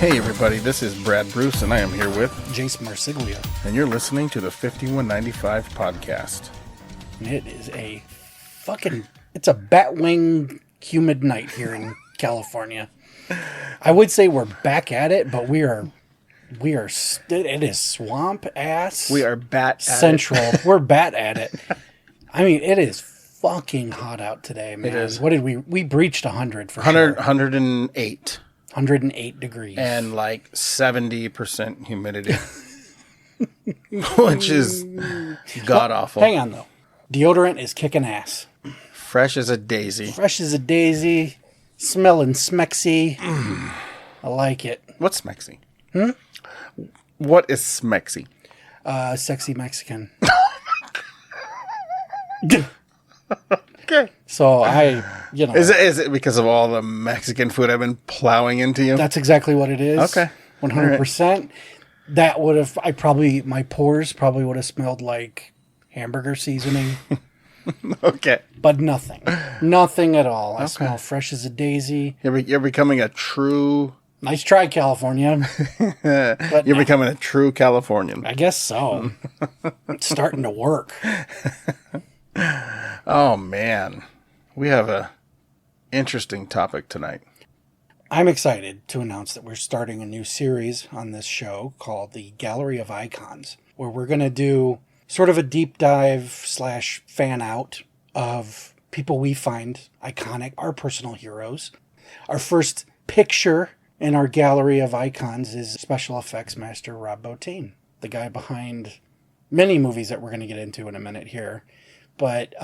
Hey everybody, this is Brad Bruce and I am here with Jase Marsiglia. And you're listening to the 5195 podcast. And it is it's a batwing humid night here in California. I would say we're back at it, but it is swamp ass. We are bat central. We're bat at it. I mean, it is fucking hot out today, man. It is. What did we breached 100 for 100, sure. 108. 108 degrees. And like 70% humidity. Which is god awful. Hang on though. Deodorant is kicking ass. Fresh as a daisy. Fresh as a daisy. Smelling smexy. I like it. What's smexy? What is smexy? Sexy Mexican. Okay. So Is it because of all the Mexican food I've been plowing into you? That's exactly what it is. Okay. 100%. That would have, my pores probably would have smelled like hamburger seasoning. Okay. But nothing. Nothing at all. I smell fresh as a daisy. You're becoming a true... Nice try, California. But You're becoming a true Californian. I guess so. It's starting to work. Oh, man. We have a interesting topic tonight. I'm excited to announce that we're starting a new series on this show called the Gallery of Icons, where we're going to do sort of a deep dive / fan out of people we find iconic, our personal heroes. Our first picture in our Gallery of Icons is special effects master Rob Bottin, the guy behind many movies that we're going to get into in a minute here. But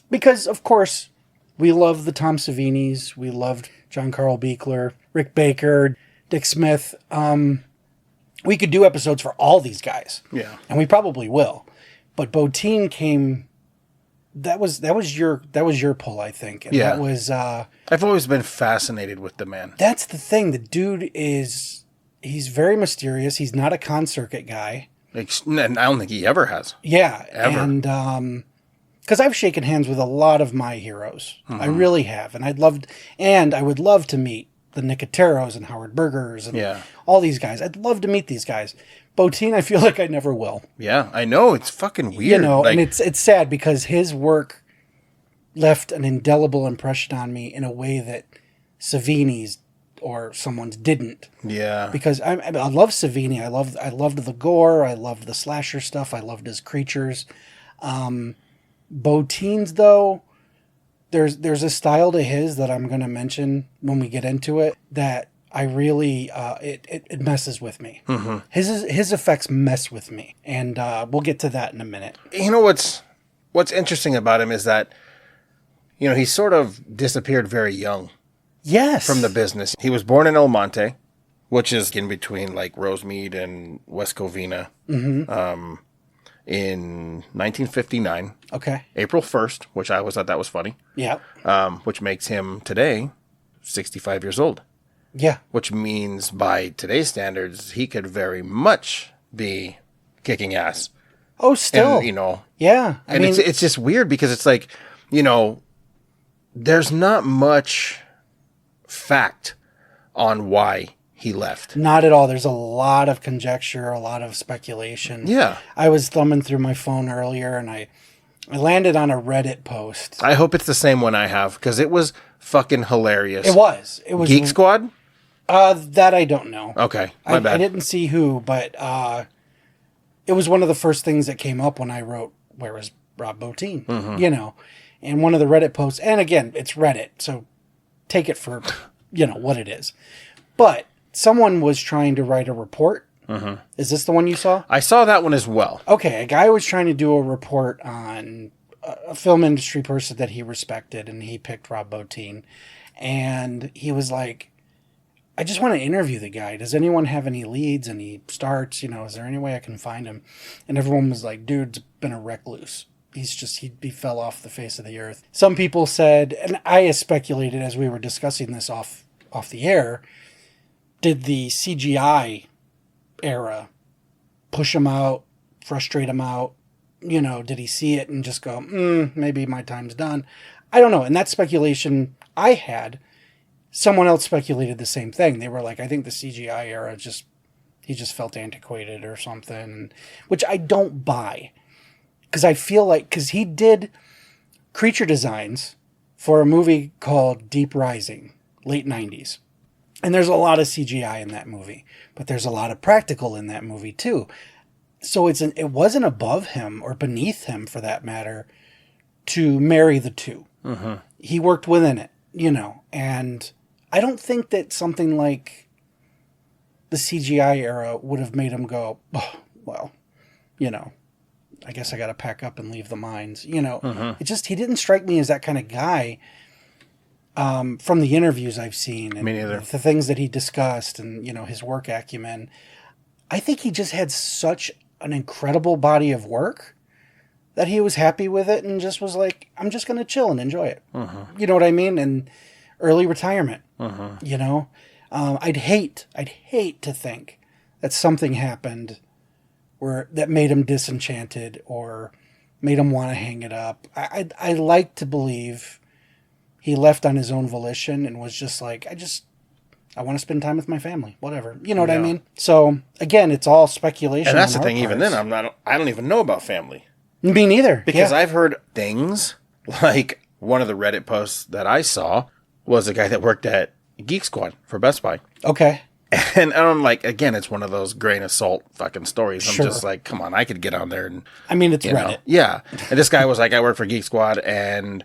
because, of course, we love the Tom Savinis, we loved John Carl Buechler, Rick Baker, Dick Smith. We could do episodes for all these guys. Yeah. And we probably will. But Bottin came... That was your pull, I think. And yeah. That was... I've always been fascinated with the man. That's the thing. The dude he's very mysterious. He's not a con circuit guy. And I don't think he ever has. Yeah. Ever. And because I've shaken hands with a lot of my heroes. I really have. And I would love to meet the Nicoteros and Howard Bergers and all these guys. I'd love to meet these guys. Bottin, I feel like I never will. Yeah, I know. It's fucking weird. And it's sad because his work left an indelible impression on me in a way that Savini's or someone's didn't. Yeah. Because I love Savini. I loved the gore. I loved the slasher stuff. I loved his creatures. Bottin's, though, there's a style to his that I'm going to mention when we get into it that I really it messes with me. Mm-hmm. His effects mess with me, and we'll get to that in a minute. You know what's interesting about him is that he sort of disappeared very young. Yes, from the business. He was born in El Monte, which is in between like Rosemead and West Covina. Mm-hmm. In 1959. Okay. April 1st, which I always thought that was funny. Yeah. Which makes him today 65 years old. Yeah. Which means by today's standards, he could very much be kicking ass. Oh, still. And, yeah. I mean, it's just weird because it's like, there's not much fact on why he left. Not at all. There's a lot of conjecture, a lot of speculation. Yeah. I was thumbing through my phone earlier and I landed on a Reddit post. I hope it's the same one I have because it was fucking hilarious. It was. Geek Squad? That I don't know. Okay. My bad. I didn't see who, but it was one of the first things that came up when I wrote, "Where was Rob Bottin?" Mm-hmm. And one of the Reddit posts, and again, it's Reddit, so take it for, what it is. But someone was trying to write a report. Mm-hmm. Is this the one you saw? I saw that one as well. Okay, a guy was trying to do a report on a film industry person that he respected, and he picked Rob Bottin. And he was like, I just want to interview the guy. Does anyone have any leads? And he starts, is there any way I can find him? And everyone was like, dude's been a recluse. He fell off the face of the earth. Some people said, and I speculated as we were discussing this off the air, did the CGI era push him out, frustrate him out? Did he see it and just go, maybe my time's done? I don't know. And that speculation I had, someone else speculated the same thing. They were like, I think the CGI era he just felt antiquated or something, which I don't buy. Because I feel like, because he did creature designs for a movie called Deep Rising, late 90s. And there's a lot of CGI in that movie, but there's a lot of practical in that movie too. So it wasn't above him or beneath him, for that matter, to marry the two. Mm-hmm. He worked within it, and I don't think that something like the CGI era would have made him go, oh, well, I guess I got to pack up and leave the mines. It just, he didn't strike me as that kind of guy. From the interviews I've seen and me neither. The things that he discussed and, his work acumen, I think he just had such an incredible body of work that he was happy with it and just was like, I'm just going to chill and enjoy it. You know what I mean? And early retirement, I'd hate to think that something happened that made him disenchanted or made him want to hang it up. I like to believe he left on his own volition and was just like, I want to spend time with my family, whatever. You know what I mean? So again, it's all speculation. And that's the thing. Even then, I don't even know about family. Me neither. Because I've heard things like one of the Reddit posts that I saw was a guy that worked at Geek Squad for Best Buy. Okay. And I'm like, again, it's one of those grain of salt fucking stories. I'm just like, come on, I could get on there and... I mean, it's Reddit. Yeah. And this guy was like, I work for Geek Squad, and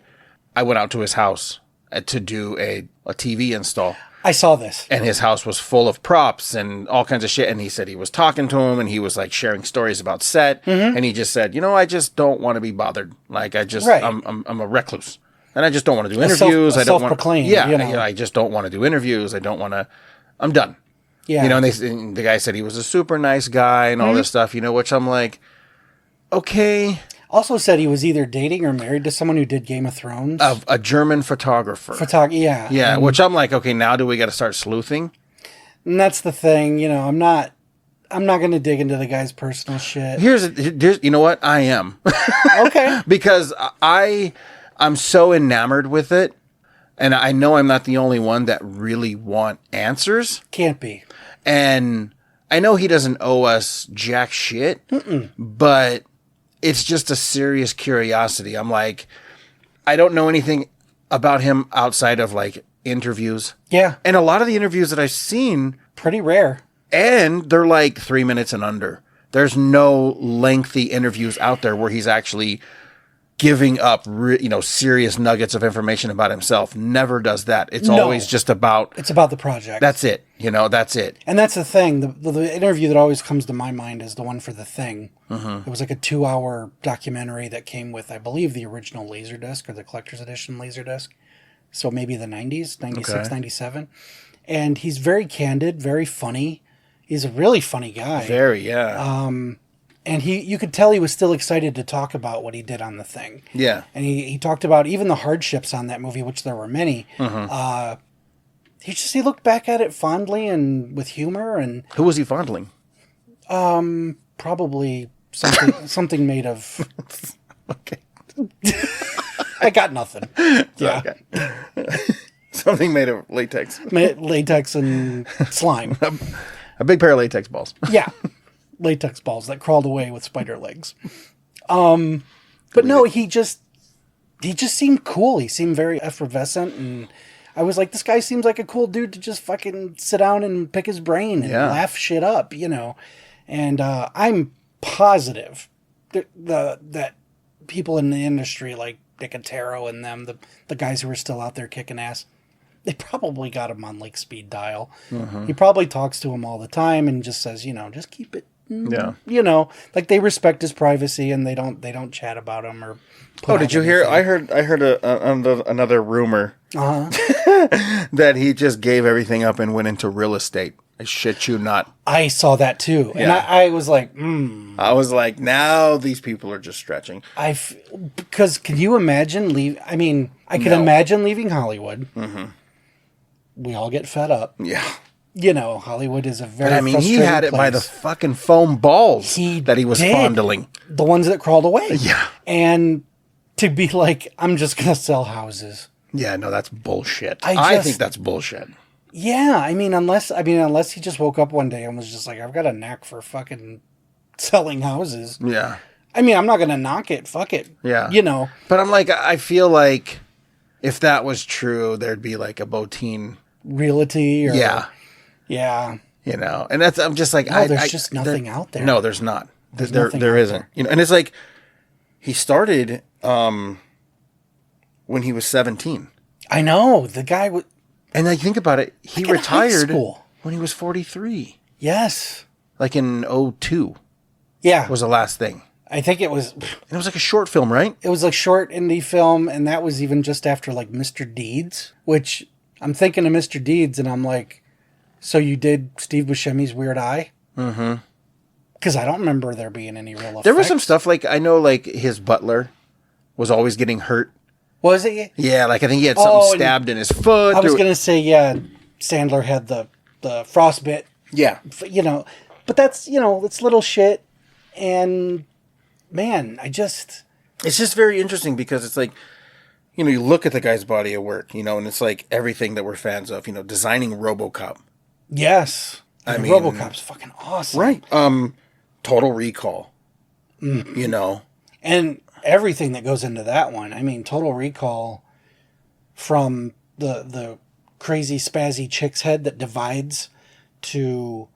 I went out to his house to do a TV install. I saw this. And his house was full of props and all kinds of shit. And he said he was talking to him and he was like sharing stories about set. Mm-hmm. And he just said, I just don't want to be bothered. Like I'm a recluse. And I just don't want to do interviews. I don't want to. I just don't want to do interviews. I don't want to. I'm done. Yeah. And the guy said he was a super nice guy and all this stuff, which I'm like, okay. Also said he was either dating or married to someone who did Game of Thrones. A German photographer. Yeah. Yeah, which I'm like, okay, now do we got to start sleuthing? And that's the thing, I'm not going to dig into the guy's personal shit. Here's you know what? I am. Okay. Because I'm so enamored with it, and I know I'm not the only one that really want answers. Can't be. And I know he doesn't owe us jack shit, but it's just a serious curiosity. I'm like, I don't know anything about him outside of like interviews. Yeah. And a lot of the interviews that I've seen, pretty rare. And they're like 3 minutes and under. There's no lengthy interviews out there where he's actually giving up, serious nuggets of information about himself. Never does that. It's always just about... It's about the project. That's it. That's it. And that's the thing. The interview that always comes to my mind is the one for The Thing. It was like a 2-hour documentary that came with, I believe, the original Laserdisc or the collector's edition Laserdisc. So maybe the 90s, 96, 97. And he's very candid, very funny. He's a really funny guy. Very, yeah. And you could tell he was still excited to talk about what he did on The Thing. Yeah. And he talked about even the hardships on that movie, which there were many. He looked back at it fondly and with humor. And who was he fondling? Probably something made of... Okay. I got nothing. Yeah. Okay. Something made of latex. Latex and slime. A big pair of latex balls. Yeah. Latex balls that crawled away with spider legs. But no, he just seemed cool. He seemed very effervescent, and I was like, this guy seems like a cool dude to just fucking sit down and pick his brain and laugh shit up, And I'm positive that people in the industry like Nicotero and them, the guys who are still out there kicking ass, they probably got him on like speed dial. He probably talks to him all the time and just says, just keep it. Yeah. Like they respect his privacy and they don't chat about him or. Did you hear? I heard another rumor that he just gave everything up and went into real estate. I shit you not. I saw that too, and I was like, I was like, now these people are just stretching. Because can you imagine I can imagine leaving Hollywood. We all get fed up. Yeah. Hollywood is a very he had it by the fucking foam balls that he was fondling. The ones that crawled away. Yeah. And to be like, I'm just going to sell houses. Yeah, no, that's bullshit. I think that's bullshit. Yeah, unless he just woke up one day and was just like, I've got a knack for fucking selling houses. Yeah. I'm not going to knock it. Fuck it. Yeah. But I'm like, I feel like if that was true, there'd be like a Bottin realty. Or, yeah. Yeah. And I'm just like, no, there's just nothing out there. No, there's not. There isn't. And it's like, he started when he was 17. I know. The guy was... And I think about it, he retired when he was 43. Yes. Like in 2002. Yeah. Was the last thing. I think it was... It was like a short film, right? It was like short indie film, and that was even just after like Mr. Deeds, which I'm thinking of Mr. Deeds, and I'm like, so you did Steve Buscemi's Weird Eye? Mm-hmm. Because I don't remember there being any real effects. There was some stuff, like, I know like his butler was always getting hurt. Was it? Yeah, like I think he had something stabbed in his foot. I was going to say, yeah, Sandler had the frostbite. Yeah. But that's, it's little shit. And, man, it's just very interesting because it's like, you look at the guy's body of work, and it's like everything that we're fans of, designing RoboCop. Yes. I mean, RoboCop's fucking awesome. Right. Total Recall. And everything that goes into that one. I mean, Total Recall, from the crazy spazzy chick's head that divides to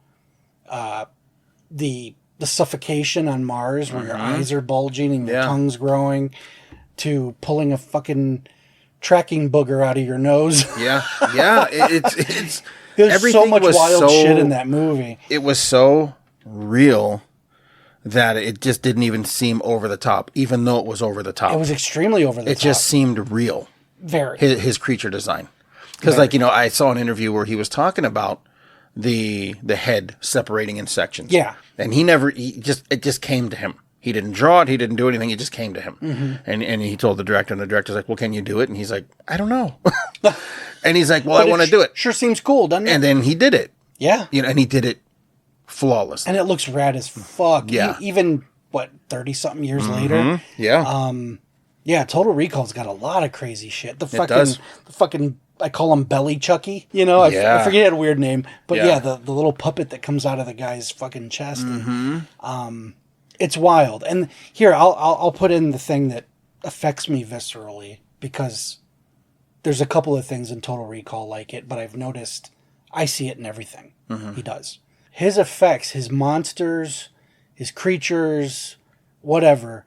the suffocation on Mars where your eyes are bulging and your tongue's growing, to pulling a fucking tracking booger out of your nose. Yeah. It's there's so much wild shit in that movie. It was so real that it just didn't even seem over the top, even though it was over the top. It was extremely over the top. It just seemed real. Very. His creature design. Because, I saw an interview where he was talking about the head separating in sections. Yeah. And it just came to him. He didn't draw it. He didn't do anything. It just came to him. Mm-hmm. And he told the director, and the director's like, well, can you do it? And he's like, I don't know. And he's like, well, I want to do it. Sure seems cool, doesn't it? And then he did it. Yeah. And he did it flawless. And it looks rad as fuck. Yeah. Even, 30-something years later? Yeah. Yeah, Total Recall's got a lot of crazy shit. The fucking, I call him Belly Chucky. I forget he had a weird name. But the little puppet that comes out of the guy's fucking chest. Mm-hmm. And, it's wild. And here, I'll put in the thing that affects me viscerally, because there's a couple of things in Total Recall like it, but I've noticed I see it in everything he does. His effects, his monsters, his creatures, whatever,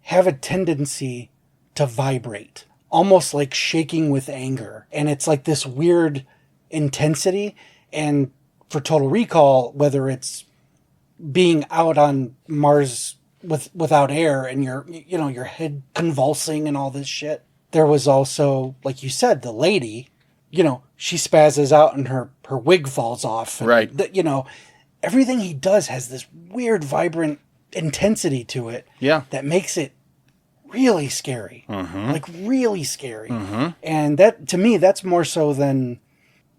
have a tendency to vibrate, almost like shaking with anger. And it's like this weird intensity. And for Total Recall, whether it's being out on Mars without air and your head convulsing and all this shit. There was also, like you said, the lady, she spazzes out and her wig falls off. And right. Everything he does has this weird, vibrant intensity to it. Yeah. That makes it really scary. Mm-hmm. Like really scary. Mm-hmm. And that, to me, that's more so than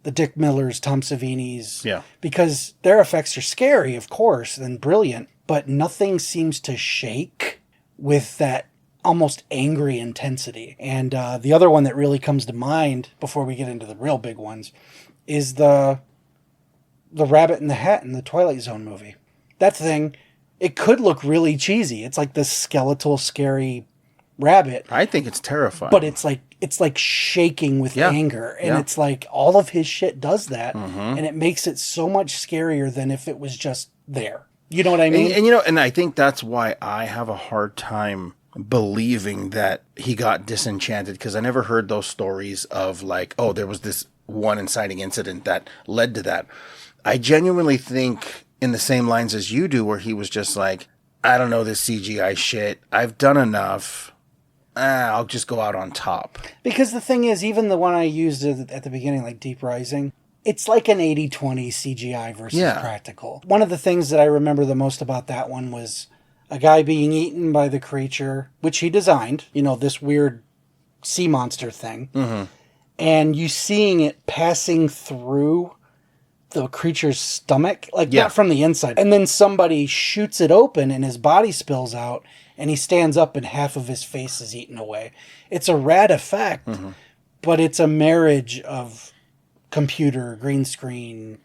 the Dick Millers, Tom Savini's. Yeah. Because their effects are scary, of course, and brilliant, but nothing seems to shake with that almost angry intensity. And the other one that really comes to mind before we get into the real big ones is the Rabbit in the Hat in the Twilight Zone movie. That thing, it could look really cheesy. It's like this skeletal, scary rabbit. I think it's terrifying. But it's like shaking with anger. And it's like all of his shit does that. Mm-hmm. And it makes it so much scarier than if it was just there. You know what I mean? And I think that's why I have a hard time believing that he got disenchanted, because I never heard those stories of like, oh, there was this one inciting incident that led to that. I genuinely think in the same lines as you do, where he was just like, I don't know this CGI shit. I've done enough. I'll just go out on top. Because the thing is, even the one I used at the beginning, like Deep Rising, it's like an 80-20 CGI versus practical. One of the things that I remember the most about that one was a guy being eaten by the creature, which he designed, this weird sea monster thing. Mm-hmm. And you seeing it passing through the creature's stomach, like not from the inside. And then somebody shoots it open and his body spills out and he stands up and half of his face is eaten away. It's a rad effect, but it's a marriage of computer, green screen.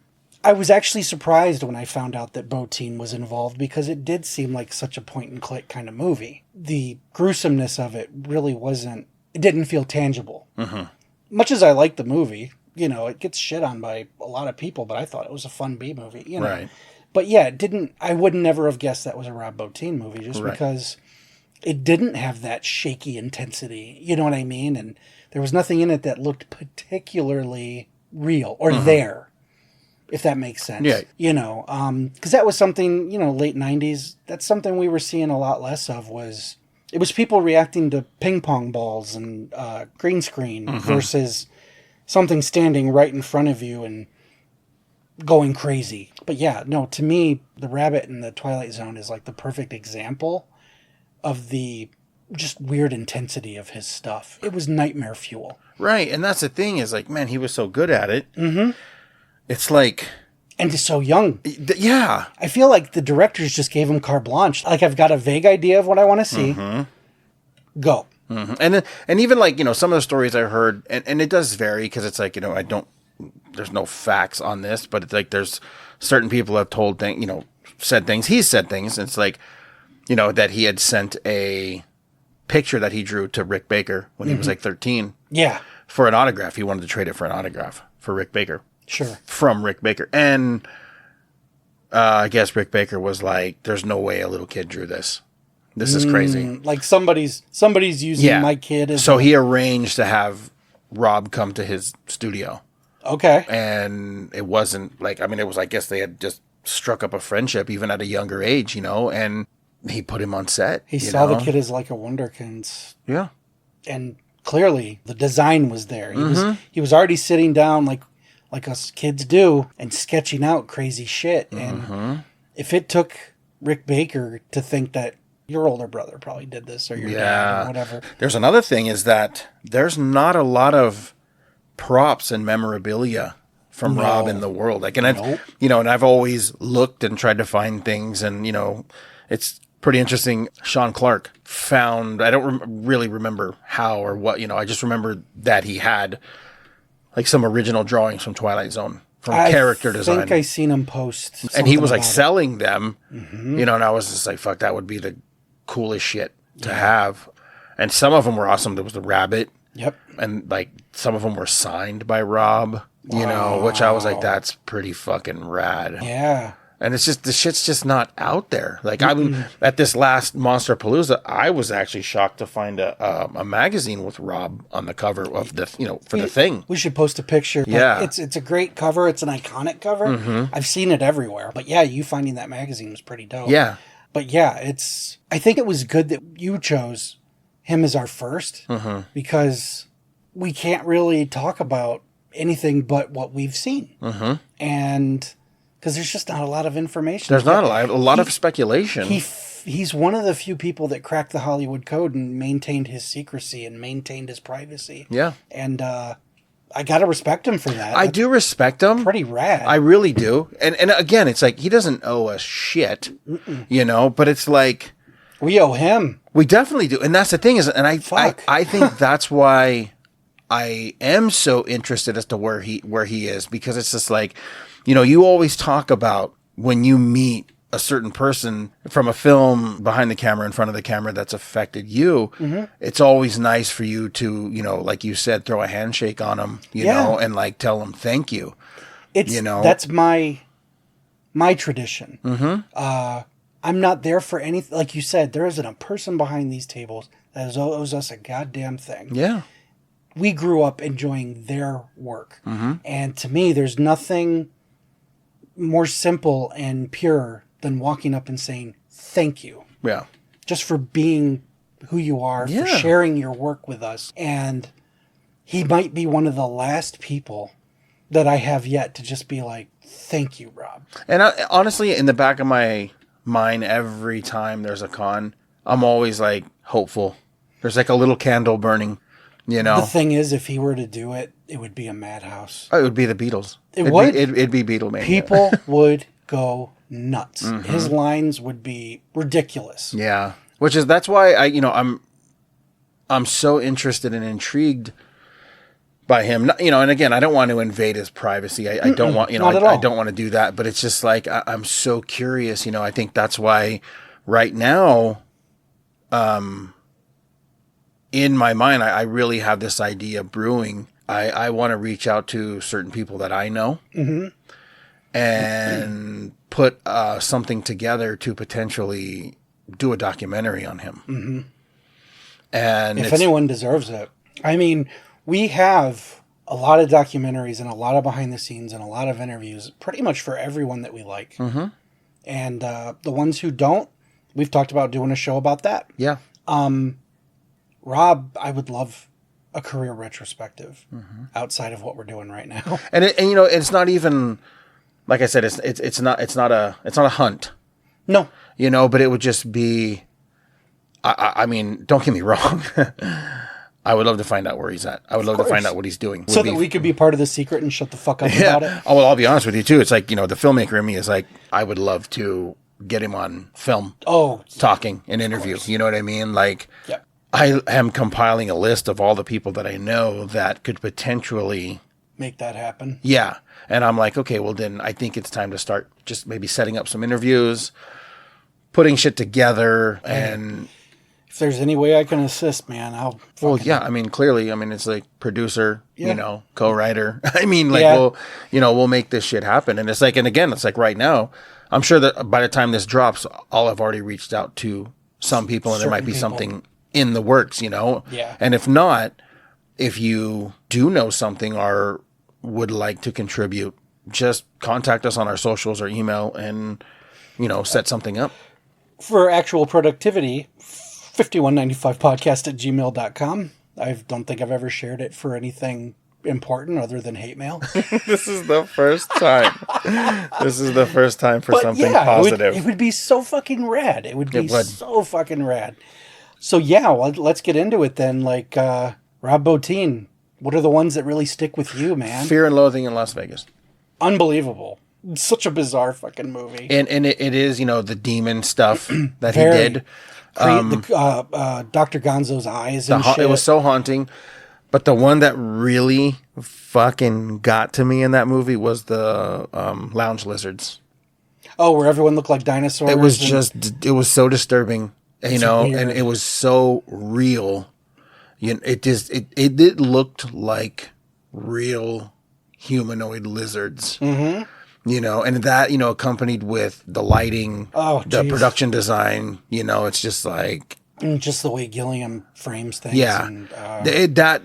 I was actually surprised when I found out that Bottin was involved because it did seem like such a point-and-click kind of movie. The gruesomeness of it really wasn't... It didn't feel tangible. Mm-hmm. Much as I liked the movie, you know, it gets shit on by a lot of people, but I thought it was a fun B-movie, you know. Right. But yeah, it didn't... I would never have guessed that was a Rob Bottin movie just because it didn't have that shaky intensity, you know what I mean? And there was nothing in it that looked particularly real or there. If that makes sense. Yeah. You know, because that was something, you know, late 90s, that's something we were seeing a lot less of was, it was people reacting to ping pong balls and green screen versus something standing right in front of you and going crazy. But yeah, no, to me, The Rabbit in the Twilight Zone is like the perfect example of the just weird intensity of his stuff. It was nightmare fuel. Right. And that's the thing is like, man, he was so good at it. Mm-hmm. It's like... And he's so young. Yeah. I feel like the directors just gave him carte blanche. Like, I've got a vague idea of what I want to see. Go. Mm-hmm. And even like, you know, some of the stories I heard, and it does vary because it's like, you know, there's no facts on this, but it's like there's certain people have told things, you know, said things. He's said things. And it's like, you know, that he had sent a picture that he drew to Rick Baker when he was like 13. Yeah. For an autograph. He wanted to trade it for an autograph for Rick Baker. Sure. From Rick Baker. And I guess Rick Baker was like, there's no way a little kid drew this. This is crazy. Like somebody's using my kid as so he arranged to have Rob come to his studio. Okay. And it wasn't like, I mean, it was, I guess they had just struck up a friendship even at a younger age, you know, and he put him on set. He saw the kid as like a wonderkind. Yeah. And clearly the design was there. He was already sitting down like us kids do, and sketching out crazy shit. And if it took Rick Baker to think that your older brother probably did this, or your dad, or whatever. There's another thing is that there's not a lot of props and memorabilia from Rob in the world. Like, and I've always looked and tried to find things, and, you know, it's pretty interesting. Sean Clark found, I don't really remember how or what, you know, I just remember that he had like some original drawings from Twilight Zone, from character design. I think I seen him post. And he was like selling them, you know, and I was just like, fuck, that would be the coolest shit to have. And some of them were awesome. There was the rabbit. Yep. And like some of them were signed by Rob, you know, which I was like, that's pretty fucking rad. Yeah. And it's just, the shit's just not out there. Like, I mean, at this last Monster Palooza, I was actually shocked to find a magazine with Rob on the cover of the, you know, for the thing. We should post a picture. Yeah. It's a great cover. It's an iconic cover. I've seen it everywhere. But yeah, you finding that magazine was pretty dope. Yeah. But yeah, I think it was good that you chose him as our first because we can't really talk about anything but what we've seen. And... because there's just not a lot of information. There's not a lot of speculation. He's one of the few people that cracked the Hollywood code and maintained his secrecy and maintained his privacy. Yeah. And I got to respect him for that. I do respect him. Pretty rad. I really do. And again, it's like, he doesn't owe us shit, you know, but it's like... we owe him. We definitely do. And that's the thing is, and I think that's why I am so interested as to where he is, because it's just like... you know, you always talk about when you meet a certain person from a film behind the camera, in front of the camera, that's affected you. It's always nice for you to, you know, like you said, throw a handshake on them, you know, and like tell them thank you. You know, that's my tradition. I'm not there for anything. Like you said, there isn't a person behind these tables that owes us a goddamn thing. Yeah. We grew up enjoying their work. And to me, there's nothing more simple and pure than walking up and saying thank you. Yeah. Just for being who you are, for sharing your work with us. And he might be one of the last people that I have yet to just be like, thank you, Rob. And honestly, in the back of my mind, every time there's a con, I'm always like hopeful. There's like a little candle burning, you know. The thing is, if he were to do it, it would be a madhouse. Oh, it would be the Beatles. It'd be Beatlemania. People would go nuts. His lines would be ridiculous. Yeah. That's why I'm so interested and intrigued by him. And again, I don't want to invade his privacy. I don't want, I don't want to do that, but it's just like, I'm so curious, I think that's why right now, in my mind, I really have this idea brewing. I want to reach out to certain people that I know and put something together to potentially do a documentary on him. And if anyone deserves it, I mean, we have a lot of documentaries and a lot of behind the scenes and a lot of interviews, pretty much for everyone that we like. And the ones who don't, we've talked about doing a show about that. Yeah. Rob, I would love a career retrospective outside of what we're doing right now. And it's not even, like I said, it's not a hunt. No. But it would just be, I mean, don't get me wrong. I would love to find out where he's at. I would love to find out what he's doing. So that we could be part of the secret and shut the fuck up about it. Oh, well, I'll be honest with you too. It's like, the filmmaker in me is like, I would love to get him on film. Talking, an interview. You know what I mean? Like, yep. I am compiling a list of all the people that I know that could potentially make that happen. Yeah. And I'm like, okay, well then I think it's time to start just maybe setting up some interviews, putting shit together. And if there's any way I can assist, man, I'll. Well, yeah. I mean, clearly, it's like producer, co-writer. I mean, like, we'll make this shit happen. And it's like, and again, it's like right now, I'm sure that by the time this drops, I'll have already reached out to some people and there might be something in the works, Yeah. And if not, if you do know something or would like to contribute, just contact us on our socials or email and, set something up. For actual productivity, 5195podcast@gmail.com. I don't think I've ever shared it for anything important other than hate mail. This is the first time. This is the first time for something positive. It would be so fucking rad. It would be so fucking rad. So yeah, let's get into it then. Like, Rob Bottin, what are the ones that really stick with you, man? Fear and Loathing in Las Vegas. Unbelievable. Such a bizarre fucking movie. And it is, the demon stuff that he did. Dr. Gonzo's eyes and shit. It was so haunting. But the one that really fucking got to me in that movie was the lounge lizards. Oh, where everyone looked like dinosaurs. It was it was so disturbing, and it was so real. It looked like real humanoid lizards. And that, accompanied with the lighting, the production design, it's just like... And just the way Gilliam frames things. Yeah. And, that,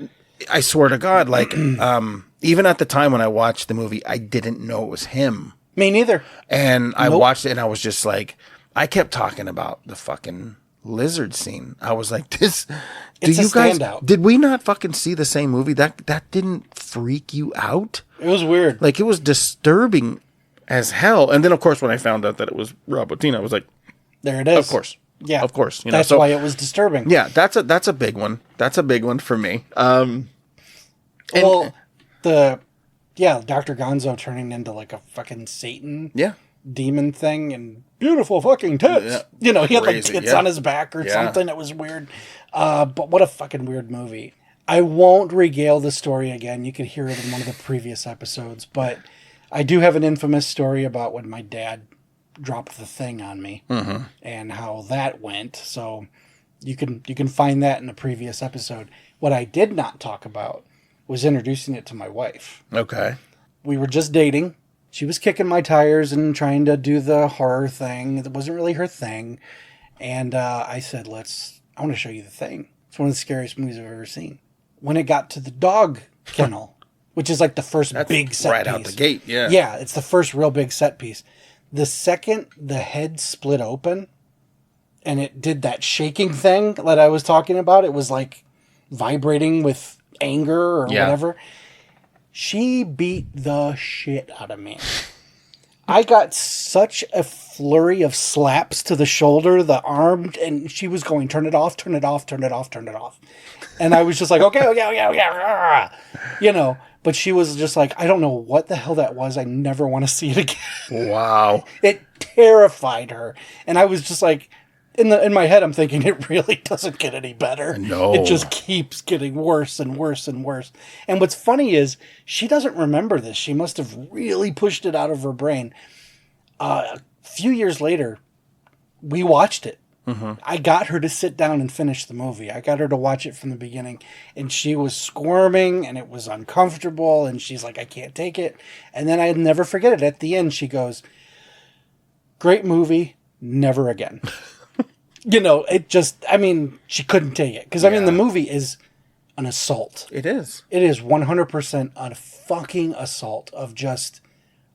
I swear to God, like, even at the time when I watched the movie, I didn't know it was him. Me neither. And I watched it and I was just like, I kept talking about the fucking lizard scene. I was like, standout. Did we not fucking see the same movie? That didn't freak you out? It was weird. Like, it was disturbing as hell. And then, of course, when I found out that it was Rob Bottin, I was like, there it is. Of course. Yeah. Of course. That's why it was disturbing. Yeah, that's a big one. That's a big one for me. Dr. Gonzo turning into like a fucking Satan demon thing and beautiful fucking tits. Yeah. He had like tits on his back or something. It was weird. But what a fucking weird movie. I won't regale the story again. You could hear it in one of the previous episodes, but I do have an infamous story about when my dad dropped the thing on me and how that went. So you can find that in a previous episode. What I did not talk about was introducing it to my wife. Okay. We were just dating. She was kicking my tires and trying to do the horror thing. It wasn't really her thing. And I said, I want to show you the thing. It's one of the scariest movies I've ever seen. When it got to the dog kennel, which is like the first big set piece. Right out the gate, yeah. Yeah, it's the first real big set piece. The second the head split open and it did that shaking thing that I was talking about, it was like vibrating with anger or whatever. She beat the shit out of me. I got such a flurry of slaps to the shoulder, the arm, and she was going, turn it off, turn it off, turn it off, turn it off. And I was just like, okay. But she was just like, I don't know what the hell that was. I never want to see it again. Wow. It terrified her. And I was just like, in my head, I'm thinking it really doesn't get any better. No. It just keeps getting worse and worse and worse. And what's funny is she doesn't remember this. She must have really pushed it out of her brain. A few years later, we watched it. Mm-hmm. I got her to sit down and finish the movie. I got her to watch it from the beginning, and she was squirming, and it was uncomfortable, and she's like, I can't take it. And then I'd never forget it. At the end, she goes, great movie, never again. It just, she couldn't take it. Because, the movie is an assault. It is. It is 100% a fucking assault of just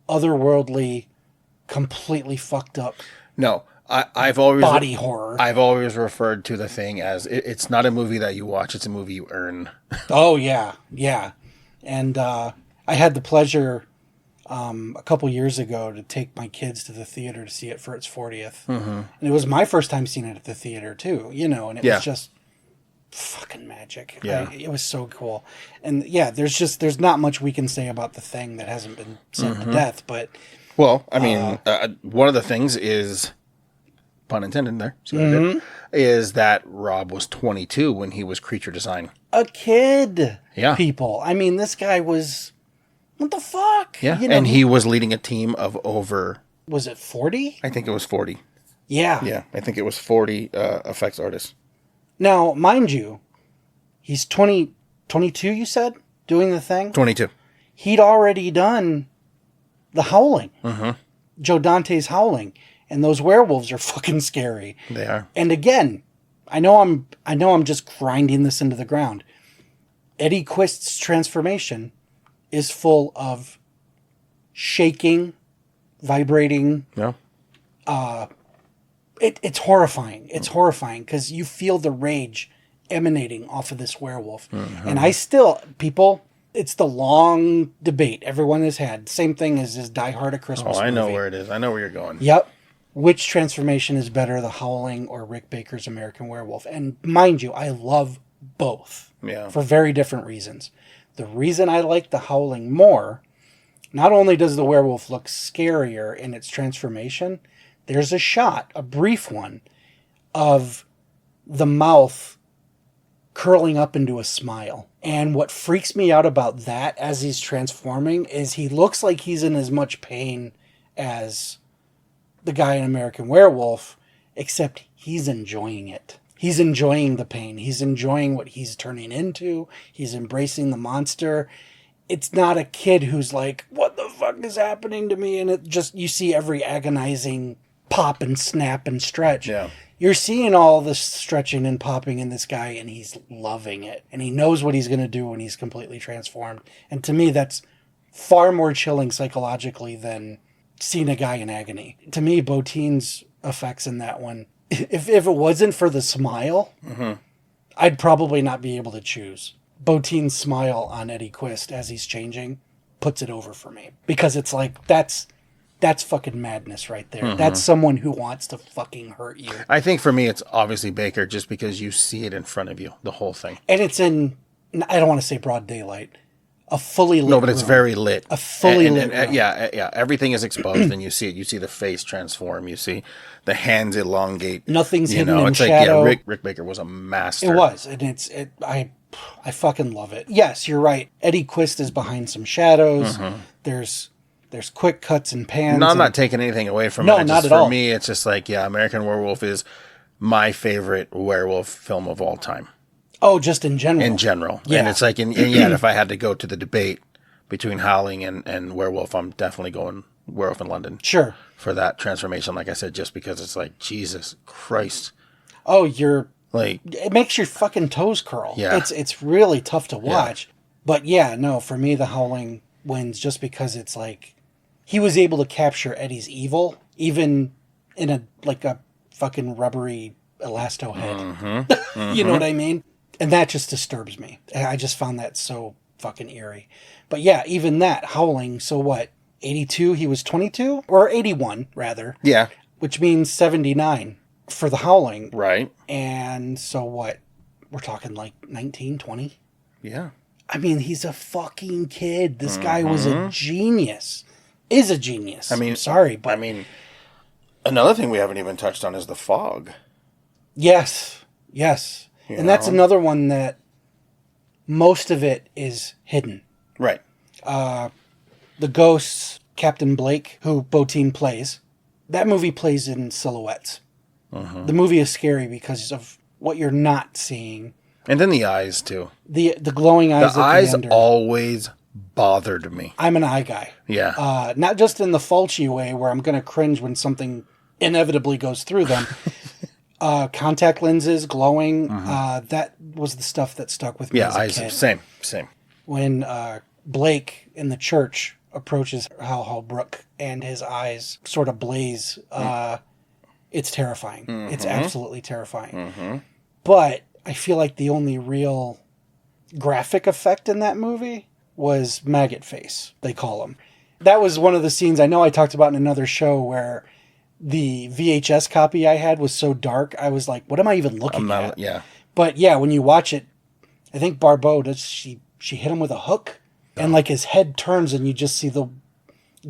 otherworldly, completely fucked up. No. I've always body horror. I've always referred to the thing as it's not a movie that you watch; it's a movie you earn. Oh yeah. And I had the pleasure a couple years ago to take my kids to the theater to see it for its 40th, and it was my first time seeing it at the theater too. And it was just fucking magic. Yeah, it was so cool. And there's not much we can say about the thing that hasn't been sent to death. But one of the things is, pun intended there, is that Rob was 22 when he was creature design. A kid. Yeah. People. This guy was, what the fuck? Yeah. And he was leading a team of over... Was it 40? I think it was 40. Yeah. Yeah. I think it was 40 effects artists. Now, mind you, he's 22, you said? Doing the thing? 22. He'd already done the Howling. Joe Dante's Howling. And those werewolves are fucking scary. They are. And again, I know I'm just grinding this into the ground. Eddie Quist's transformation is full of shaking, vibrating. Yeah. It's horrifying. It's horrifying because you feel the rage emanating off of this werewolf. And it's the long debate everyone has had. Same thing as this Die Hard: A Christmas movie. I know where it is. I know where you're going. Yep. Which transformation is better, The Howling or Rick Baker's American Werewolf? And mind you, I love both. Yeah. For very different reasons. The reason I like The Howling more, not only does the werewolf look scarier in its transformation, there's a shot, a brief one, of the mouth curling up into a smile. And what freaks me out about that as he's transforming is he looks like he's in as much pain as the guy in American Werewolf, except he's enjoying it. He's enjoying the pain. He's enjoying what he's turning into. He's embracing the monster. It's not a kid who's like, what the fuck is happening to me? And it just, you see every agonizing pop and snap and stretch. Yeah. You're seeing all this stretching and popping in this guy, and he's loving it. And he knows what he's going to do when he's completely transformed. And to me, that's far more chilling psychologically than seeing a guy in agony. To me, Bottin's effects in that one, if it wasn't for the smile, I'd probably not be able to choose. Bottin's smile on Eddie Quist as he's changing puts it over for me. Because it's like, that's fucking madness right there. That's someone who wants to fucking hurt you. I think for me, it's obviously Baker just because you see it in front of you, the whole thing. And it's in, I don't want to say broad daylight, a fully lit No, but it's room. very lit. A fully lit room. Yeah. Everything is exposed, and you see it. You see the face transform. You see the hands elongate. Nothing's hidden in it's shadow. Like, Rick Baker was a master. It was, and I fucking love it. Yes, you're right. Eddie Quist is behind some shadows. There's quick cuts and pans. No, I'm not taking anything away from it. No, not at all. For me, it's just like, American Werewolf is my favorite werewolf film of all time. Oh, just in general. In general. Yeah. And it's like, and yet, if I had to go to the debate between Howling and Werewolf, I'm definitely going Werewolf in London. Sure. For that transformation, like I said, just because it's like, Jesus Christ. Oh, you're... Like... It makes your fucking toes curl. Yeah. It's really tough to watch. Yeah. But yeah, no, for me, The Howling wins just because it's like... He was able to capture Eddie's evil, even in a fucking rubbery elasto head. You know what I mean? And that just disturbs me. I just found that so fucking eerie. But yeah, even that, Howling, so what? 82, he was 22? Or 81, rather. Yeah. Which means 79 for the Howling. Right. And so what? We're talking like 19, 20? Yeah. I mean, he's a fucking kid. This guy was a genius. Is a genius. I mean, I'm sorry, but... I mean, another thing we haven't even touched on is the fog. Yes. Yes. And that's another one that most of it is hidden. Right. The ghosts, Captain Blake, who Bottin plays, that movie plays in silhouettes. The movie is scary because of what you're not seeing. And then the eyes, too. The glowing eyes. The eyes always bothered me. I'm an eye guy. Yeah. Not just in the Fulci way where I'm going to cringe when something inevitably goes through them. Contact lenses, glowing, that was the stuff that stuck with me as a kid. Same. When Blake in the church approaches Hal Holbrook and his eyes sort of blaze, it's terrifying. It's absolutely terrifying. But I feel like the only real graphic effect in that movie was maggot face, they call him. That was one of the scenes I know I talked about in another show where the VHS copy I had was so dark, I was like, what am I even looking at? Yeah. But yeah, when you watch it, I think Barbeau, she hit him with a hook, and like his head turns and you just see the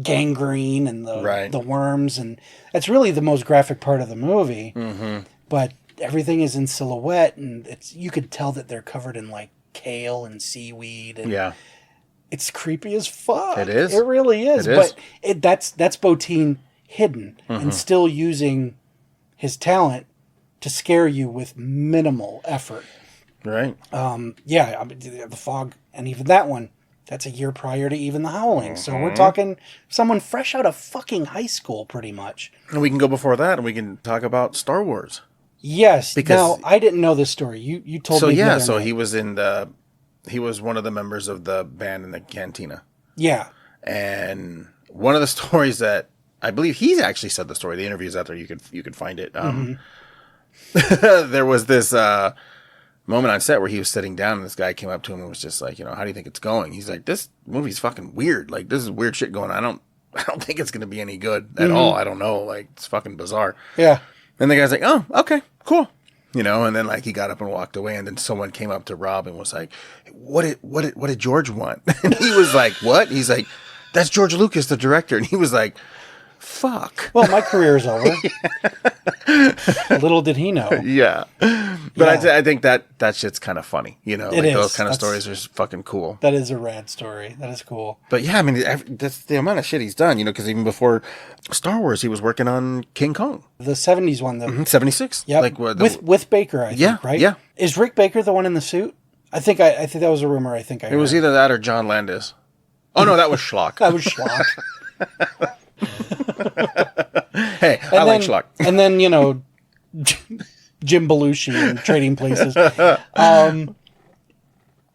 gangrene and the worms, and that's really the most graphic part of the movie. But everything is in silhouette, and you could tell that they're covered in like kale and seaweed, and it's creepy as fuck. It is. It really is. But that's Bottin hidden and still using his talent to scare you with minimal effort. Right. Yeah, I mean, the Fog, and even that one, that's a year prior to even the Howling. So we're talking someone fresh out of fucking high school, pretty much. And we can go before that, and we can talk about Star Wars. Yes. Now, I didn't know this story. You told me. So he was he was one of the members of the band in the cantina. Yeah. And one of the stories that I believe he's actually said the story. The interview's out there. You could find it. There was this moment on set where he was sitting down and this guy came up to him and was just like, how do you think it's going? He's like, this movie's fucking weird. Like, this is weird shit going on. I don't think it's going to be any good at all. I don't know. Like, it's fucking bizarre. Yeah. And the guy's like, oh, okay, cool. And then like he got up and walked away, and then someone came up to Rob and was like, what did George want? And he was like, what? He's like, that's George Lucas, the director. And he was like, fuck. Well, my career's over. Little did he know. Yeah. But I think that shit's kind of funny. Those kind of stories are fucking cool. That is a rad story. That is cool. But yeah, I mean, that's the amount of shit he's done, because even before Star Wars, he was working on King Kong. The 70s one. 76. Yeah. Like, with Baker, I think, right? Yeah. Is Rick Baker the one in the suit? I think that was a rumor. It was either that or John Landis. Oh, no, that was Schlock. That was Schlock. Hey, I like Schlock. And then, Jim Belushi and Trading Places.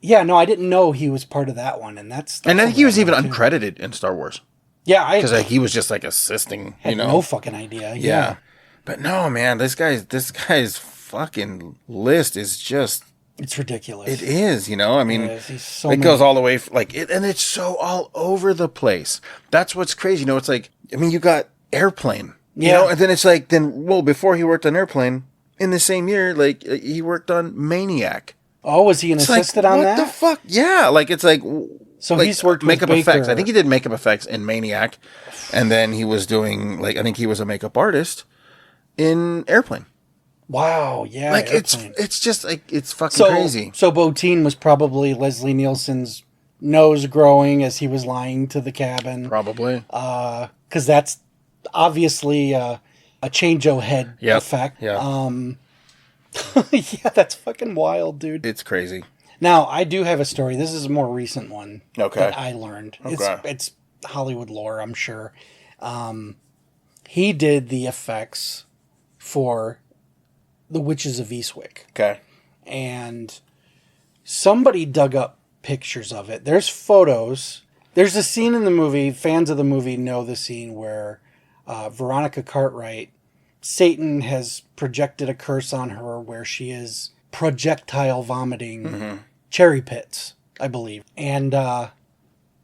Yeah, no, I didn't know he was part of that one. And that's I think he was even uncredited in Star Wars. Yeah. Because he was just like assisting, no fucking idea. Yeah. But no, man, this guy's fucking list is just... It's ridiculous. It is, I mean, it goes all the way, and it's so all over the place. That's what's crazy. It's like, I mean, you got Airplane, and then it's like, before he worked on Airplane, in the same year, like, he worked on Maniac. Oh, was he assisted on that? What the fuck? Yeah, it's like... So he's worked with makeup Baker. effects. I think he did makeup effects in Maniac, and then he was doing, I think he was a makeup artist in Airplane. Wow, yeah. It's just it's fucking crazy. So Bottin was probably Leslie Nielsen's nose growing as he was lying to the cabin. Probably. Because that's obviously a change-o head effect. Yeah. Yeah, that's fucking wild, dude. It's crazy. Now, I do have a story. This is a more recent one that I learned. Okay. It's Hollywood lore, I'm sure. He did the effects for The Witches of Eastwick. Okay. And somebody dug up pictures of it. There's photos. There's a scene in the movie, fans of the movie know the scene where Veronica Cartwright, Satan has projected a curse on her where she is projectile vomiting cherry pits, I believe. And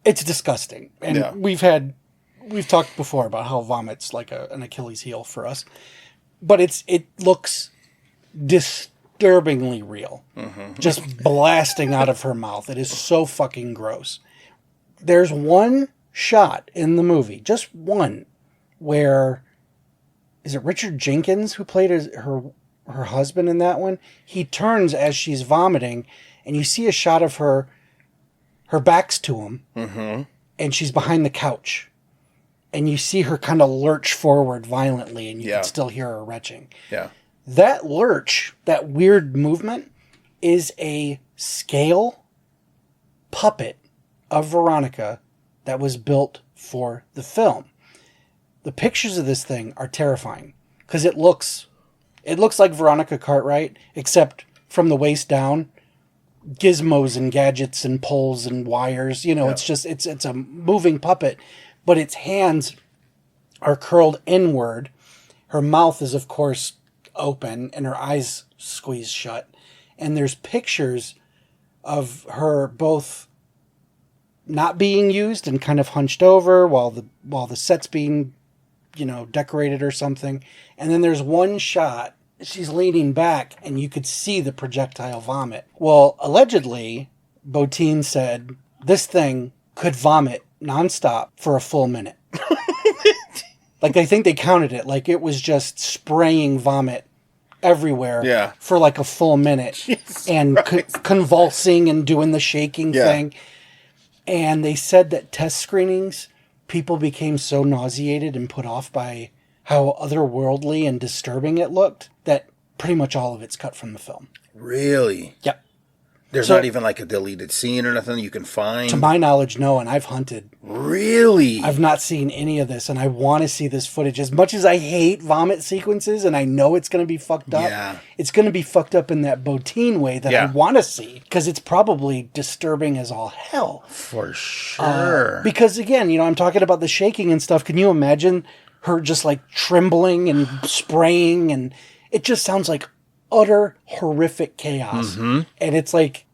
it's disgusting. And we've talked before about how vomit's like an Achilles heel for us. But it looks disturbingly real. Just blasting out of her mouth. It is so fucking gross. There's one shot in the movie, just one, where is it Richard Jenkins who played her her husband in that one, he turns as she's vomiting, and you see a shot of her back's to him, and she's behind the couch. And you see her kind of lurch forward violently, and you can still hear her retching. Yeah. That lurch, that weird movement, is a scale puppet of Veronica that was built for the film. The pictures of this thing are terrifying because it looks like Veronica Cartwright, except from the waist down, gizmos and gadgets and poles and wires. You know, it's just it's a moving puppet, but its hands are curled inward. Her mouth is, of course, open and her eyes squeezed shut. And there's pictures of her both not being used and kind of hunched over while the set's being, decorated or something. And then there's one shot, she's leaning back and you could see the projectile vomit. Well, allegedly, Bottin said this thing could vomit nonstop for a full minute. Like, I think they counted it. Like, it was just spraying vomit everywhere for like a full minute. Jesus and convulsing and doing the shaking thing. And they said that test screenings, people became so nauseated and put off by how otherworldly and disturbing it looked that pretty much all of it's cut from the film. Really? Yep. There's not even like a deleted scene or nothing you can find? To my knowledge, no, and I've hunted. Really? I've not seen any of this, and I want to see this footage. As much as I hate vomit sequences, and I know it's going to be fucked up, it's going to be fucked up in that Bottin way that I want to see, because it's probably disturbing as all hell. For sure. Because, again, I'm talking about the shaking and stuff. Can you imagine her just, like, trembling and spraying? And it just sounds like utter horrific chaos. And it's like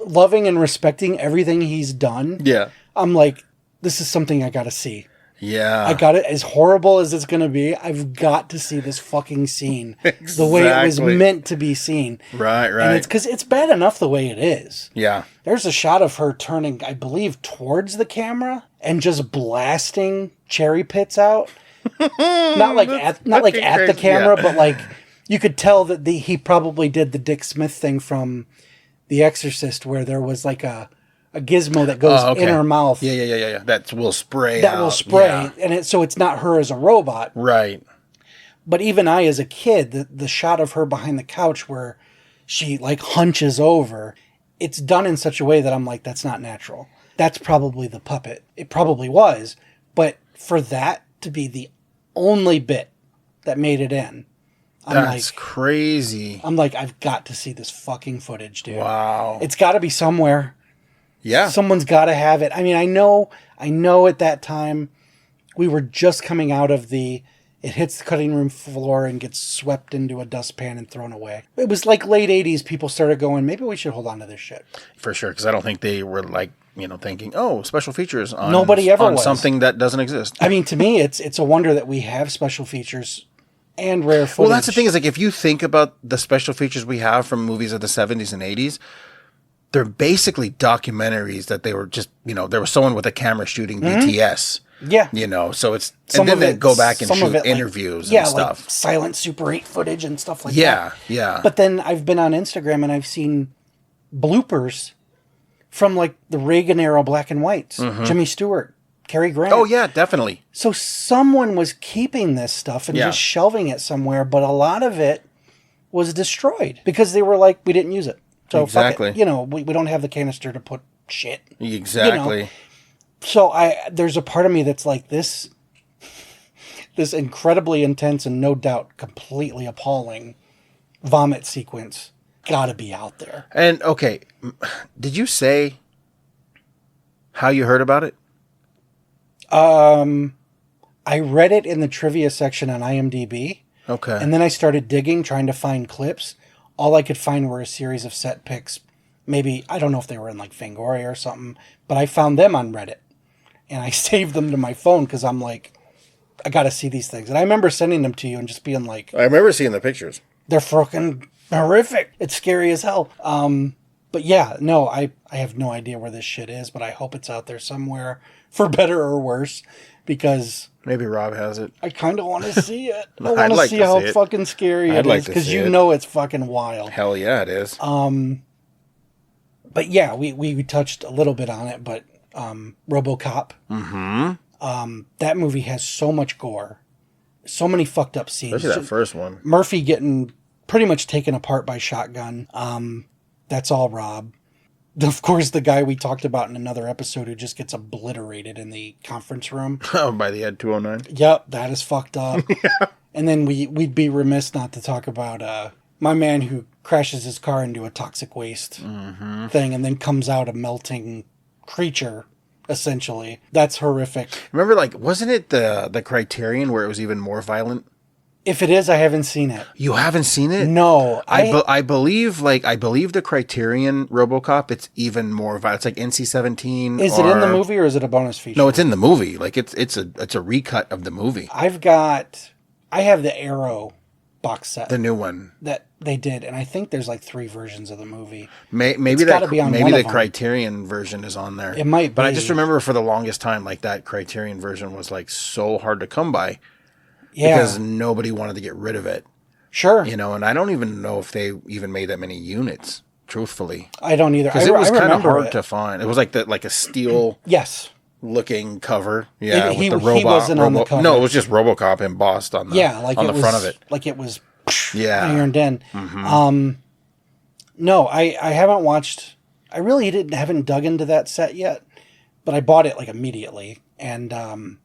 loving and respecting everything he's done. Yeah. I'm like, this is something I gotta see. Yeah. I got it. As horrible as it's gonna be, I've got to see this fucking scene the way it was meant to be seen. Right. And it's because it's bad enough the way it is. Yeah. There's a shot of her turning, I believe, towards the camera and just blasting cherry pits out. Not like at the camera, but like, you could tell that he probably did the Dick Smith thing from The Exorcist, where there was like a gizmo that goes in her mouth. Yeah. That will spray. And so it's not her as a robot. Right. But even I, as a kid, the shot of her behind the couch where she like hunches over, it's done in such a way that I'm like, that's not natural. That's probably the puppet. It probably was, but for that to be the only bit that made it in. That's crazy. I'm like, I've got to see this fucking footage, dude. Wow. It's got to be somewhere. Yeah. Someone's got to have it. I mean, I know at that time we were just coming out of it hits the cutting room floor and gets swept into a dustpan and thrown away. It was like late 80s. People started going, maybe we should hold on to this shit. For sure. Because I don't think they were like, thinking, special features on, Nobody ever on was. Something that doesn't exist. I mean, to me, it's a wonder that we have special features and rare footage. Well, that's the thing is, like, if you think about the special features we have from movies of the 70s and 80s, they're basically documentaries that they were just, there was someone with a camera shooting BTS. Yeah. So it's, and then they go back and shoot interviews and stuff. Like silent Super 8 footage and stuff like that. Yeah. But then I've been on Instagram and I've seen bloopers from like the Reagan era black and whites. Jimmy Stewart. Cary Grant. Oh, yeah, definitely. So someone was keeping this stuff and just shelving it somewhere, but a lot of it was destroyed because they were like, we didn't use it. So exactly. Fuck it. We don't have the canister to put shit. Exactly. So there's a part of me that's like this incredibly intense and no doubt completely appalling vomit sequence gotta be out there. And, okay, did you say how you heard about it? I read it in the trivia section on IMDb. Okay. And then I started digging, trying to find clips. All I could find were a series of set pics. Maybe, I don't know if they were in like Fangoria or something, but I found them on Reddit. And I saved them to my phone because I'm like, I got to see these things. And I remember sending them to you and just being like... I remember seeing the pictures. They're fucking horrific. It's scary as hell. But yeah, no, I have no idea where this shit is, but I hope it's out there somewhere, for better or worse, because maybe Rob has it. I kind of want to see it. I want I'd to like see to how see it. fucking scary I'd it like is, to because see you it. know it's fucking wild. Hell yeah, it is. But yeah, we touched a little bit on it, but RoboCop. That movie has so much gore, so many fucked up scenes. Especially that first one. Murphy getting pretty much taken apart by shotgun. That's all Rob. Of course, the guy we talked about in another episode who just gets obliterated in the conference room. Oh, by the Ed 209? Yep, that is fucked up. Yeah. And then we'd be remiss not to talk about my man who crashes his car into a toxic waste thing and then comes out a melting creature, essentially. That's horrific. Remember, like, wasn't it the Criterion where it was even more violent? If it is, I haven't seen it. You haven't seen it? No. I believe the Criterion RoboCop, it's even more violent. It's like NC-17. Is it in the movie or is it a bonus feature? No, it's in the movie. Like it's a recut of the movie. I have the Arrow box set. The new one. That they did, and I think there's like 3 versions of the movie. Maybe the Criterion version is on there. It might be. But I just remember for the longest time, like that Criterion version was like so hard to come by. Yeah. Because nobody wanted to get rid of it. Sure. You know, and I don't even know if they even made that many units, truthfully. I don't either. Because it was kind of hard to find. It was like a steel looking cover. Yeah, with the robot. He wasn't on the cover. No, it was just RoboCop embossed on the front of it. Like it was ironed in. No, I haven't watched. I really haven't dug into that set yet, but I bought it like immediately. And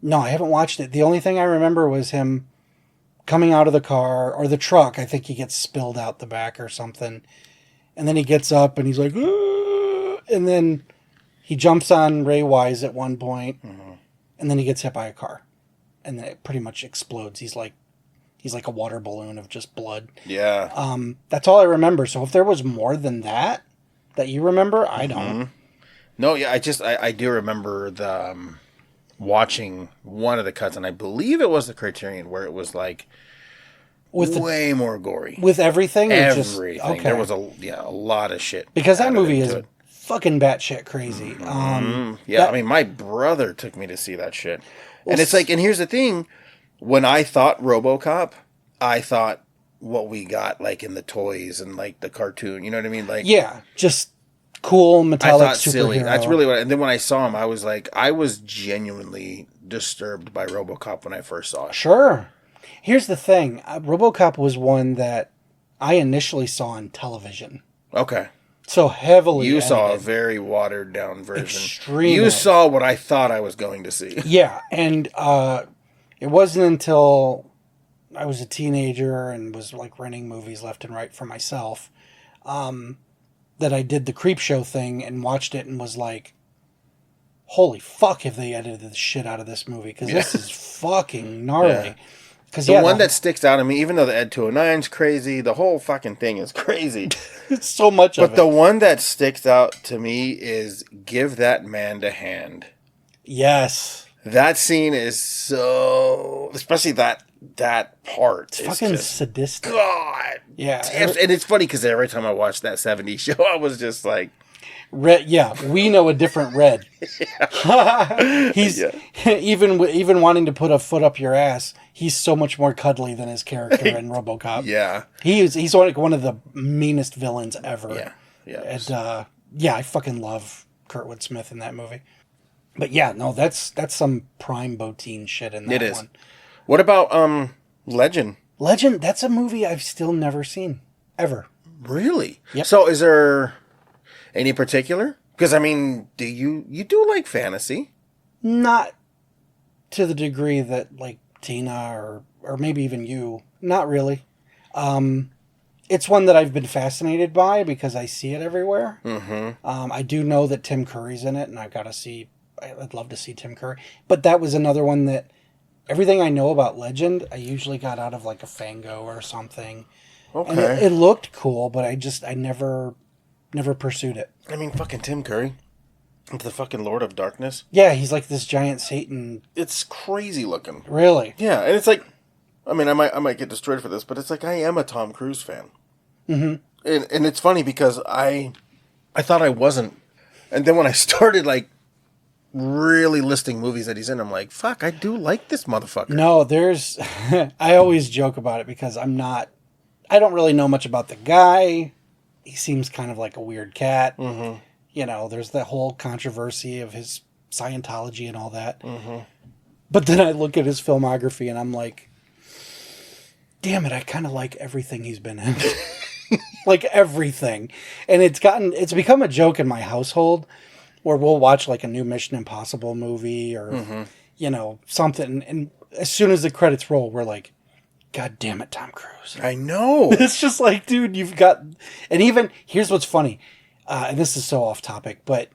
no, I haven't watched it. The only thing I remember was him coming out of the car or the truck. I think he gets spilled out the back or something. And then he gets up and he's like, "Aah!" And then he jumps on Ray Wise at one point, and then he gets hit by a car. And then it pretty much explodes. He's like a water balloon of just blood. Yeah. That's all I remember. So if there was more than that you remember, I don't. No, yeah, I do remember the watching one of the cuts, and I believe it was the Criterion where it was like way more gory. With everything? Everything. Okay. There was a lot of shit. Because that movie is fucking batshit crazy. I mean, my brother took me to see that shit. And it's like, and here's the thing, when I thought RoboCop, I thought what we got like in the toys and like the cartoon, you know what I mean? Like, yeah, just cool metallic I thought superhero. Silly. That's really what. And then when I saw him, I was genuinely disturbed by RoboCop when I first saw it. Sure. Here's the thing: RoboCop was one that I initially saw on television. Okay. So heavily. You edited. saw a very watered down version. Extremely. You saw what I thought I was going to see. Yeah, and it wasn't until I was a teenager and was like renting movies left and right for myself. That I did the Creepshow thing and watched it and was like, holy fuck, have they edited the shit out of this movie? Because this is fucking gnarly. The one that sticks out to me, even though the Ed 209's crazy, the whole fucking thing is crazy. It's so much of it. But the one that sticks out to me is Give That Man a Hand. Yes. That scene is so... Especially that part. It's fucking sadistic. God. Yeah. And it's funny because every time I watched that 70s show, I was just like... Red, yeah, we know a different Red. He's even wanting to put a foot up your ass. He's so much more cuddly than his character in RoboCop. Yeah, he's like one of the meanest villains ever. Yeah. And I fucking love Kurtwood Smith in that movie. But yeah, no, that's some prime Bottin shit in that one. What about Legend? Legend, that's a movie I've still never seen ever. Really? Yep. So is there any particular? Because I mean, do you do like fantasy? Not to the degree that like Tina or maybe even you. Not really. It's one that I've been fascinated by because I see it everywhere. I do know that Tim Curry's in it, and I'd love to see Tim Curry. But that was another one that everything I know about Legend, I usually got out of like a Fango or something. Okay. And it looked cool, but I never pursued it. I mean, fucking Tim Curry. The fucking Lord of Darkness. Yeah, he's like this giant Satan. It's crazy looking. Really? Yeah, and it's like, I mean, I might get destroyed for this, but it's like I am a Tom Cruise fan. And and it's funny because I thought I wasn't, and then when I started like really listing movies that he's in, I'm like, fuck, I do like this motherfucker. No, there's, I always joke about it because I don't really know much about the guy. He seems kind of like a weird cat. Mm-hmm. You know, there's the whole controversy of his Scientology and all that. Mm-hmm. But then I look at his filmography and I'm like, damn it, I kind of like everything he's been in. Like everything. And it's become a joke in my household where we'll watch like a new Mission Impossible movie or, you know, something. And as soon as the credits roll, we're like, God damn it, Tom Cruise. I know. It's just like, dude, you've got... And even, here's what's funny. And this is so off topic, but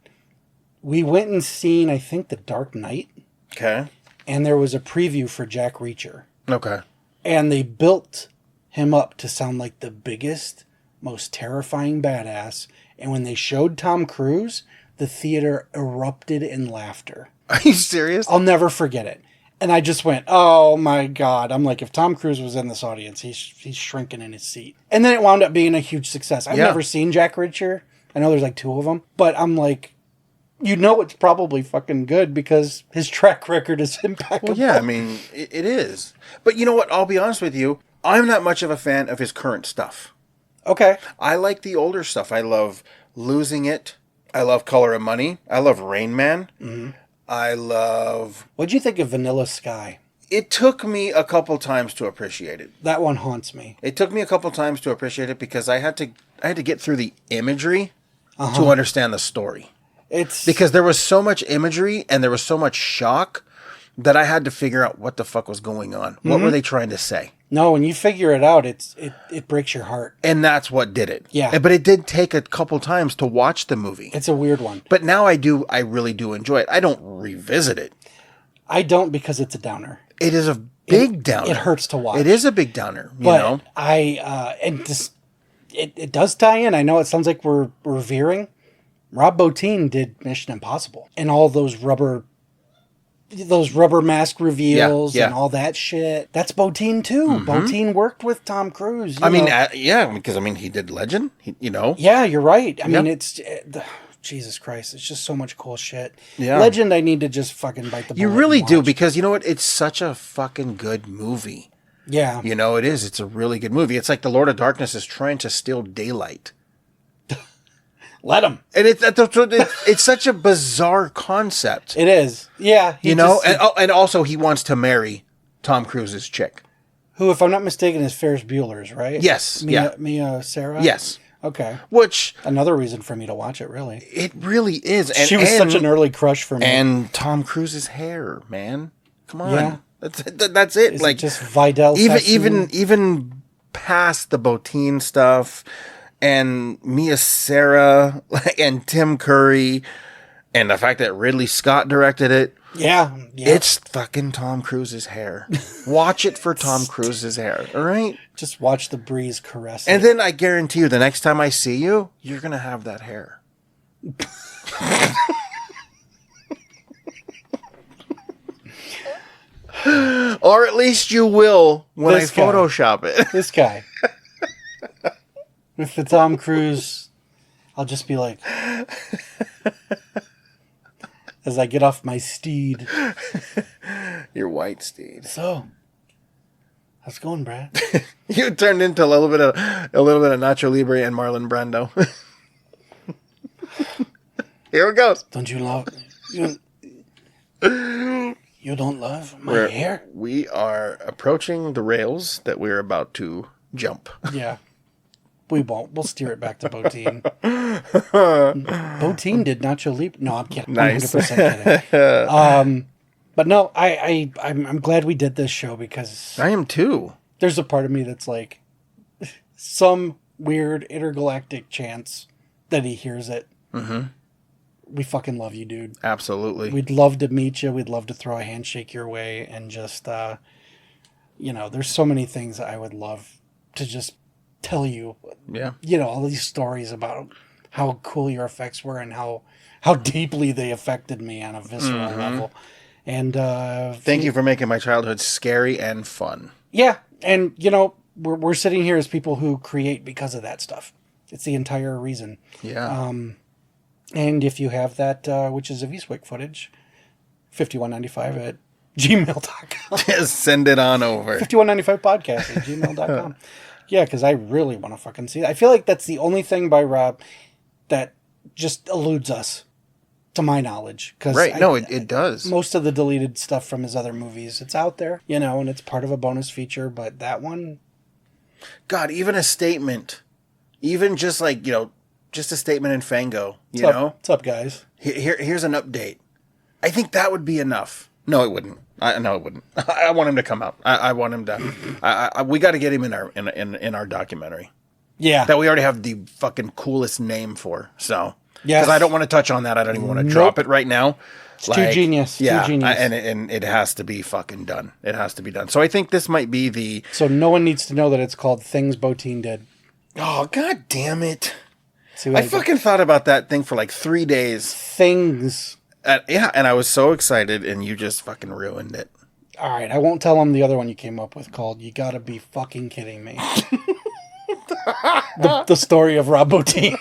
we went and seen, I think, The Dark Knight. Okay. And there was a preview for Jack Reacher. Okay. And they built him up to sound like the biggest, most terrifying badass. And when they showed Tom Cruise, the theater erupted in laughter. Are you serious? I'll never forget it. And I just went, oh my God. I'm like, if Tom Cruise was in this audience, he's shrinking in his seat. And then it wound up being a huge success. I've never seen Jack Reacher. I know there's like 2 of them. But I'm like, you know it's probably fucking good because his track record is impeccable. Well, yeah, I mean, it is. But you know what? I'll be honest with you. I'm not much of a fan of his current stuff. Okay. I like the older stuff. I love Losing It. I love Color of Money. I love Rain Man. Mm-hmm. I love... What'd you think of Vanilla Sky? It took me a couple times to appreciate it. That one haunts me. It took me a couple times to appreciate it because I had to get through the imagery to understand the story. Because there was so much imagery and there was so much shock that I had to figure out what the fuck was going on. Mm-hmm. What were they trying to say? No, when you figure it out, it breaks your heart. And that's what did it. Yeah. But it did take a couple times to watch the movie. It's a weird one. But now I really do enjoy it. I don't revisit it. I don't because it's a downer. It is a big downer. It hurts to watch. It is a big downer, you know? It does tie in. I know it sounds like we're veering. Rob Bottin did Mission Impossible and all those rubber mask reveals and all that shit. That's Bottin too. Mm-hmm. Bottin worked with Tom Cruise. Because he did Legend. Yeah, you're right. I mean, it's Jesus Christ. It's just so much cool shit. Yeah. Legend, I need to just fucking bite the bullet. You really do because you know what? It's such a fucking good movie. Yeah, it is. It's a really good movie. It's like the Lord of Darkness is trying to steal daylight. Let him. And it's such a bizarre concept. It is. Yeah. And also he wants to marry Tom Cruise's chick. Who, if I'm not mistaken, is Ferris Bueller's, right? Yes. Mia Sarah? Yes. Okay. Which... Another reason for me to watch it, really. It really is. And she was such an early crush for me. And Tom Cruise's hair, man. Come on. Yeah. That's it. Is like, it just Vidal even past the Bottin stuff... And Mia Sarah and Tim Curry and the fact that Ridley Scott directed it. Yeah. It's fucking Tom Cruise's hair. Watch it for Tom Cruise's hair, all right? Just watch the breeze caress it. And then I guarantee you the next time I see you, you're going to have that hair. Or at least you will when I Photoshop it. This guy. With the Tom Cruise, I'll just be like, as I get off my steed. Your white steed. So, how's it going, Brad? You turned into a little bit of Nacho Libre and Marlon Brando. Here it goes. Don't you love you don't love my hair? We are approaching the rails that we're about to jump. Yeah. We won't. We'll steer it back to Bottin. Bottin did Nacho Libre. No, I'm kidding. Nice. 100% kidding. But no, I'm glad we did this show because I am too. There's a part of me that's like some weird intergalactic chance that he hears it. Mm-hmm. We fucking love you, dude. Absolutely. We'd love to meet you. We'd love to throw a handshake your way and just, there's so many things that I would love to just tell you. Yeah. All these stories about how cool your effects were and how deeply they affected me on a visceral level. And thank you for making my childhood scary and fun. Yeah. And we're sitting here as people who create because of that stuff. It's the entire reason. Yeah. And if you have that, which is a Eastwick footage, 5195 at gmail.com. Just send it on over. 5195podcast at gmail.com. Yeah, because I really want to fucking see it. I feel like that's the only thing by Rob that just eludes us, to my knowledge. Right, it does. Most of the deleted stuff from his other movies, it's out there, and it's part of a bonus feature, but that one... God, even a statement, even just like, just a statement in Fango, What's up, guys? Here's an update. I think that would be enough. No, it wouldn't. No, it wouldn't. I want him to come out. I want him to. We got to get him in our documentary. Yeah, that we already have the fucking coolest name for. So yeah, because I don't want to touch on that. I don't even want to drop it right now. It's too genius. Yeah, too genius. And it has to be fucking done. It has to be done. So I think this might be the. So no one needs to know that it's called Things Bottin Did. Oh, god damn it! I fucking thought about that thing for like 3 days. Things. And I was so excited, and you just fucking ruined it. All right, I won't tell him the other one you came up with called "You Gotta Be Fucking Kidding Me." the story of Rob Bottin.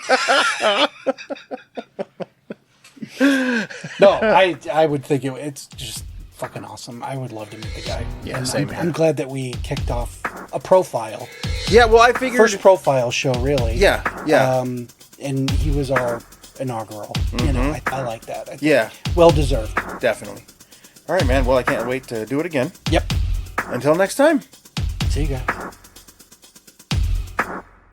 No, I would think it's just fucking awesome. I would love to meet the guy. Yeah, and same here. I'm glad that we kicked off a profile. Yeah, well, I figured first profile show, really. Yeah. And he was our inaugural. I like that. Yeah. Well deserved. Definitely. All right, man. Well, I can't wait to do it again. Yep. Until next time. See you guys.